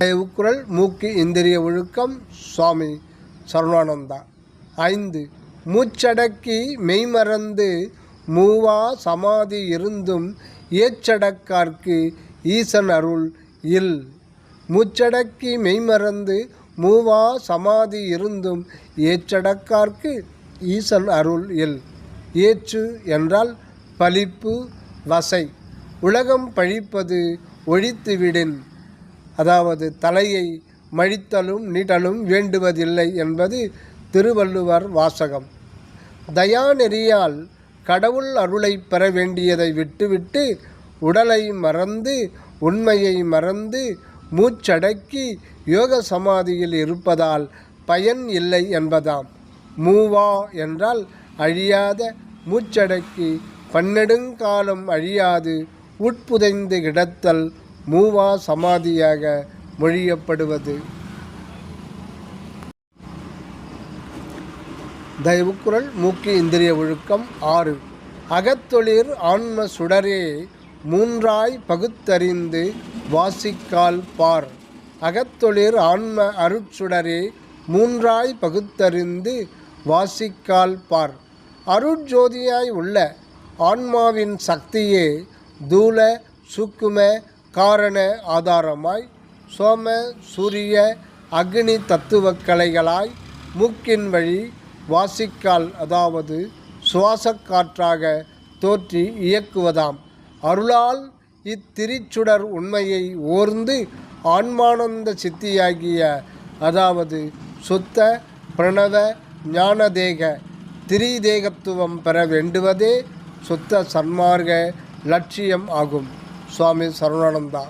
தயவுக்குரல் மூக்கு இந்திரிய ஒழுக்கம். சுவாமி சரவணானந்தா. 5. மூச்சடக்கி மெய்மறந்து மூவா சமாதி இருந்தும் ஏச்சடக்கார்க்கு ஈசன் அருள் இல். மூச்சடக்கி மெய்மறந்து மூவா சமாதி இருந்தும் ஏச்சடக்கார்க்கு ஈசன் அருள் இல். ஏச்சு என்றால் பலிப்பு, வசை. உலகம் பழிப்பது ஒழித்துவிடின், அதாவது தலையை மழித்தலும் நீட்டலும் வேண்டுவதில்லை என்பது திருவள்ளுவர் வாசகம். தயாநெறியால் கடவுள் அருளை பெற வேண்டியதை விட்டுவிட்டு உடலை மறந்து உண்மையை மறந்து மூச்சடக்கி யோக சமாதியில் இருப்பதால் பயன் இல்லை என்பதாம். மூவா என்றால் அழியாத, மூச்சடக்கி பன்னெடுங்காலம் அழியாது உட்புதைந்து கிடத்தல் மூவா சமாதியாக மொழியப்படுவது. தயவுக்குரல் மூக்கு இந்திரிய ஒழுக்கம். 6. அகத்தொழிற் ஆன்ம சுடரே மூன்றாய் பகுத்தறிந்து வாசிக்கால் பார். அகத்தொழிற் ஆன்ம அருட்சுடரே மூன்றாய் பகுத்தறிந்து வாசிக்கால் பார். அருட்ஜோதியாய் உள்ள ஆன்மாவின் சக்தியே தூல சூக்கும காரண ஆதாரமாய் சோம சூரிய அக்னி தத்துவ கலைகளாய் மூக்கின் வழி வாசிக்கால், அதாவது சுவாசக்காற்றாக தோற்றி இயக்குவதாம். அருளால் இத்திரிச்சுடர் உண்மையை ஓர்ந்து ஆன்மானந்த சித்தியாகிய, அதாவது சுத்த பிரணவ ஞானதேக திரிதேகத்துவம் பெற வேண்டுவதே சுத்த சன்மார்க்க லட்சியம் ஆகும். சுவாமி சரவணானந்தா.